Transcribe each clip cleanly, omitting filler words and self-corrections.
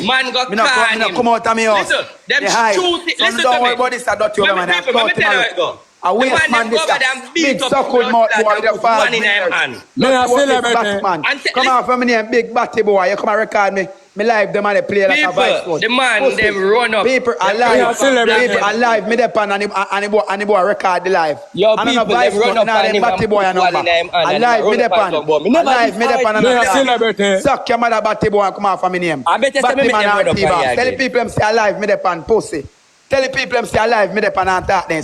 Man got Me not come out of me house. Listen, them hide. shoot it. So Listen don't to worry me. about this. I don't you, man. Let me tell you how it go. I The waste man man them this go over there and big beat up suckle mouth boy with the put fast one in their hand. Me a celebrate. Batman. And Come on from me name, big batty boy. You come and record me. Me live them and they play like a vice People, road. the man them run up. People Me a alive. celebrate. People alive. Me dep and the boy record the live. Yo, And people, vice them run note, up now and them them batty and boy put and one number. in them hand and Alive. them Me run dep up and and talk about me. Never alive. Me dep and Me a celebrate. suck your mother batty boy and come off from me name. I bet you say me Batty make man them run and up T-Boss. on you Tell the again. people them say alive. Me dep and pussy. Tell the people them say alive. Me dep and talk them.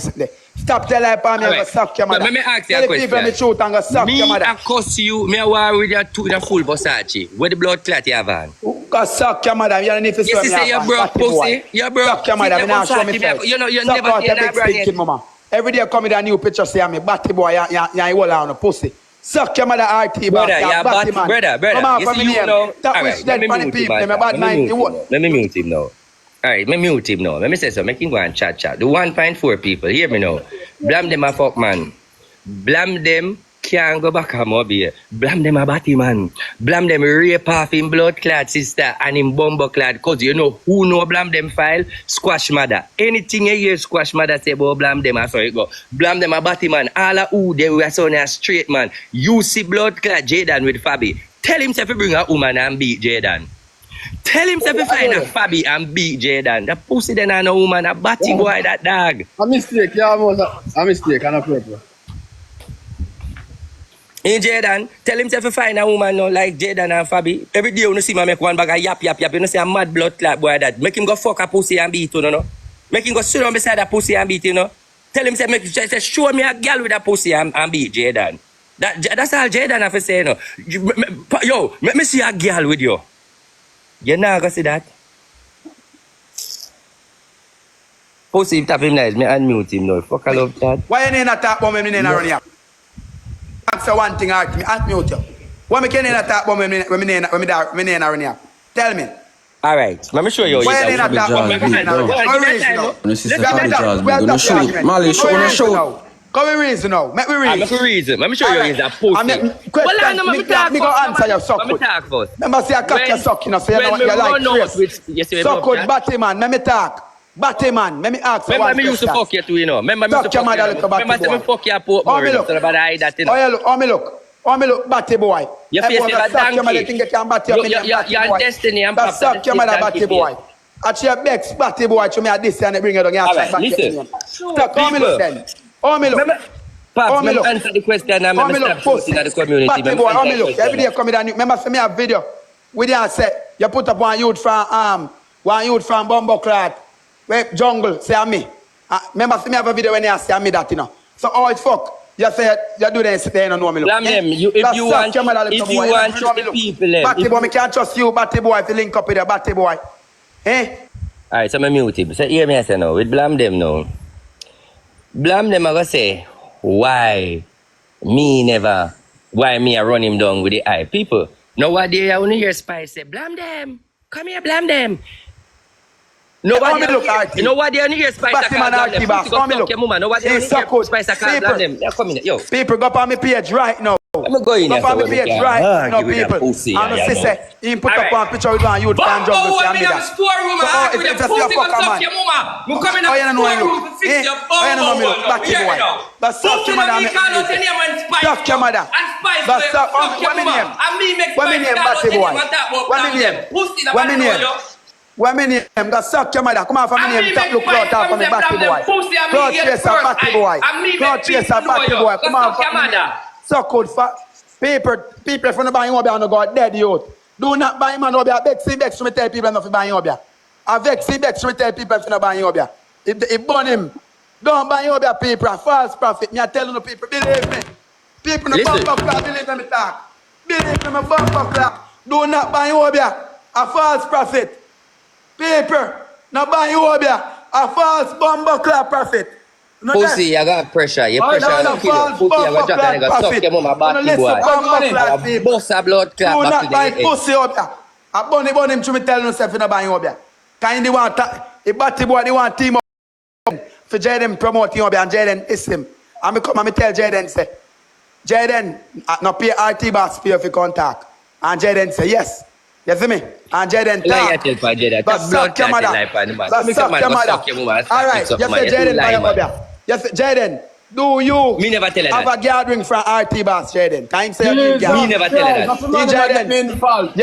Stop telling me and go suck your mother. Let me ask you Tell a the people me question. truth and go suck your Me mother. I cuss you. Me a war with your two in a full Versace. Where the blood clot you have on? Go suck your mother. You don't need to You see say you broke pussy. You broke. Suck your mother. Me not show me face. You know you Suck never out see your that big brand stinking mama. Every day come with a new picture say me batty boy. You hold on a pussy. Suck your mother RT Brother, boss. yeah, Batty man. brother. Come on You from see me you name. know. That All wish right, let dead me funny mute him, people. man. Me bad mind. You what? Let me mute him now. All right, me mute him now. Let me say so. Make him go and chat. The 1.4 people, hear me now. Blamdem a fuck man. Blamdem can't go back home up here. Blamdem a batty man. Blamdem rape off him blood clad sister and him bumbo clad. Cause you know who know Blamdem file? Squash mother. Anything you hear Squash mother say about Blamdem, I saw it go. Blamdem a batty man. All of who they were son a straight man. You see blood clad Jaden with Fabi. Tell him to bring a woman and beat Jaden. Tell him to find a Fabi and beat Jaden. The pussy then a no woman, a batty boy, that dog. A mistake, yeah, a mistake, and a purpose. Hey Jaden, tell him to find a woman no like Jaden and Fabi. Every day you see me make one bag of yap. You know say a mad blood clot boy that. Make him go fuck a pussy and beat you, no? Make him go sit down beside a pussy and beat you, know? Tell him say show me a girl with a pussy and beat Jaden. That's all Jaden have to say, no. Yo, let me see a girl with you. You not gonna see that? Pussy him tap him nice, me unmute him now. Fuck I love that. Why you not talk about me in a run here? Answer one thing out me. Unmute you. Why me can't talk about me when me in a run here? Tell me. Alright, let me show you. Why you not talk about me in a run here? Come reason now. This is Fabi Charles, man. Gonna shoot. Mali, show on show. Come reason now. Make me reason. Let me show you he's a pussy. Me go answer your suck. Let me talk first. Remember say I cock your suck, you know, so you like suck out batty man, let me talk. Batty man, let me ask you. Remember me used to fuck you too, you know. Remember me used to fuck you. Remember say me fuck you port more, you know, so about I that, you know. Oh me look, batty boy. Your face is a donkey. Your destiny and pop. Suck your mother, batty boy. Actually, your Bex, batty boy, to me at this and bring it down. Alright, listen. Oh me look then. Oh me look. Pops, let me answer the question and let me stop shooting at the community. Batty boy, oh me look. Every day come down. Remember say me a video. We didn't say you put up one youth from Bumbleclad, where jungle say me. Remember say me have a video when you say me that, you know. So how it fuck? You say you do this thing, you don't know me look. Blamdem, if you want the people, Batty boy, me can't trust you, batty boy, if you link up with the batty boy. Eh? Alright, so I'm mute him. So hear me I say now, with Blamdem now. Blamdem I go say, why me I run him down with the eye? People, nowadays I only hear Spice say, Blamdem, come here, Blamdem. Nobody only hear Spice call Blamdem. Nobody only hear Spice call Blamdem. Yeah, come in. Yo. People, go up on my page right now. Let me go in here. Go up on my so page right now, people. I'm going to say, he put up one picture with one youth fan jungle. I'm in the storeroom. I'm in the pussy gon' suck your mama. I'm coming in the storeroom to fix your bum. But suck your mother. Suck your mother. But suck, what my name? What my name, batty boy? What my name? What my name? Got suck your mother. Come on from my name. Top look clout off from me, batty boy. Clout chaser, batty boy. Clout chaser, batty boy. Come on from me. Suck good fat. People from the buying up here no go dead youth. Do not buy man up here. Vex me tell people not to buy up here. I vex me tell people from the buying up here. If burn him, don't buy up here, people. A false prophet. Me I tell you people, believe me. People in the bumper clap, believe me talk. Believe me, my bumper clap. Do not buy up here. A false prophet. People, not buy up here. A false bumper clap prophet. No, pussy, you got pressure. You pressure no kill you. Pussy, you got drop and you got suck your mama batty boy. Bust a blood clot back to the head. Pussy up here. I burn him to me tell himself in the buying up here. Kind of want a batty boy, they want team up for Jaden promoting up here and Jaden is him. And I tell Jaden say, Jaden, no pay RT boss for you if you contact. And Jaden say, yes. You see me? And Jaden Like you tell for Jaden. Go That suck blood your clotted mother. like on the man. Go Tell me suck some man your go mother. suck your woman and All start right, mix up, you man. say You too Jaden lie, for man. your Yes, Jaden, do you Me never tell her have that. a gathering from RT Boss, Jaden? Can him say you need Me gas? never tell her that. That's the man that get me in the fall.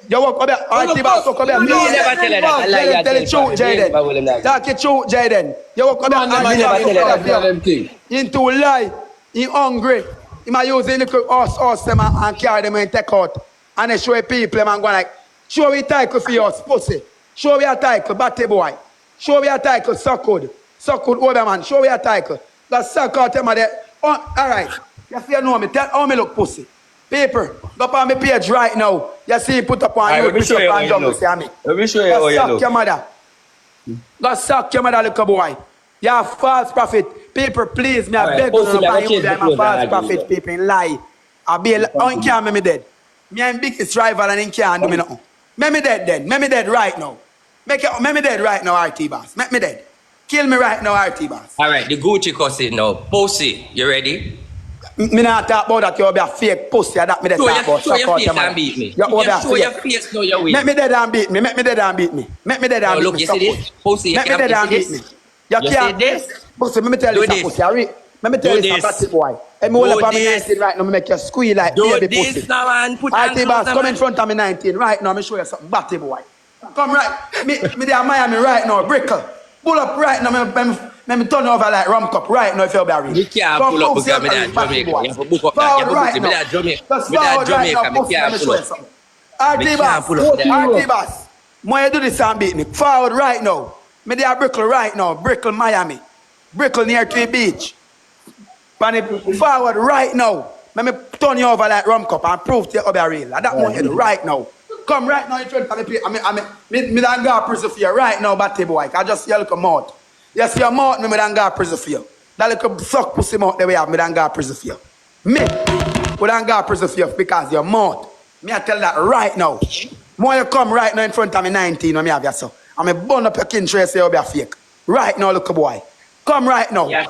You walk up here, RT Boss, walk up here. Me never tell her that. I lie Jaden, you tell the tell truth, for me. Jaden. Never will him that. Talk the truth, Jaden. You walk up Man, them here, Me RT never Boss, tell her walk that. up them here. thing. Into lie, he hungry. He might use the little horse them and carry them and take out. And they show people them and go like, show me title for yours, pussy. Show me a title, batty boy. Show me a title, suck good. Suck good, older man. Show me a title. Got suck out them there. Oh, all right. You see, you know me. Tell how me look, pussy. Paper. Go up on my page right now. You see, put up on Alright, you, let me show Bishop you how and you Jungle, look. see me. Let me show you how Go you suck look. your mother. Go suck your mother, little boy. You're a false prophet. People, please, me, I Alright, beg you, pussy, no, I you, go change the I'm a clothes false and argue prophet, with people, in lie. I be a, oh, he can't make me dead. Me and biggest rival and he can't do me nothing. Make me dead then. Make me dead right now. Make me dead right now, RT Boss. Make me dead. Kill me right now, RT Boss. Alright, the Gucci cussing now. Pussy, you ready? Me not talk about that you be a fake pussy, that me dey Show talk about. your Suck out face your mother. and beat me. You You be can a show your fake. face now you win. Make me dead and beat me. Make me dead and beat me. Make me dead and Now beat look, me. you Suck see pussy. this? Pussy, you Make me can't dead you and see beat me. this? You You can't. see this? Pussy, let me tell Do you some this. pussy. Let me tell Do you some this. pussy boy. Let me hold Do up on me this. 19 right now. Me make you squeal like Do baby this pussy. now and put on RT clothes Boss, now, come in man. front of me 19 right now. Me show you something, batty boy. Come right. Me there Miami right now. Brickle. Pull up right now. Me turn over like rum cup right now if you're Barry. You can't Come pull up prove because me yourself, that batty Jamaica. boy. You have to book up that. You have Forward to book right it. Me now. that Jamaica. Just Me that forward right Jamaica. now, Me pussy. Let can't me pull show you up. something. Me RT can't pull Boss. up there. RT Boss. More you do this and beat me. Forward right now. Me there Brickle right now. Brickle, Miami. Brickle near to the beach. Forward right now. Let me turn you over like rum cup and prove to you how real. That more you do right now. Come right now in front of me. Me don't go to prison for you right now, batty boy. I just see your little mouth. You see your mouth, me don't go to prison for you. That little suck pussy mouth that we have, me don't go to prison for you. Me, we don't go to prison for you because your mouth. Me I tell that right now. More you come right now in front of me 19 when me have you so. And me burn up your kin tray say you be a fake. Right now, little boy. Come right now. Yeah.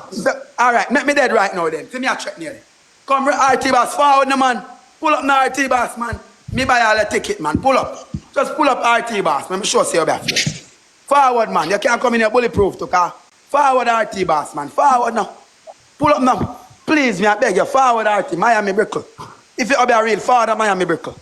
All right, make me dead right now then. See me a check near. Come RT Boss, forward no man. Pull up now RT Boss, man. Me buy all the ticket, man. Pull up. Just pull up RT Boss. Let me show you back. Forward, man. You can't come in here bulletproof to car. Forward RT Boss, man. Forward now. Pull up now. Please, me I beg you. Forward RT. Miami Brickle. If you be a real father, Miami Brickle.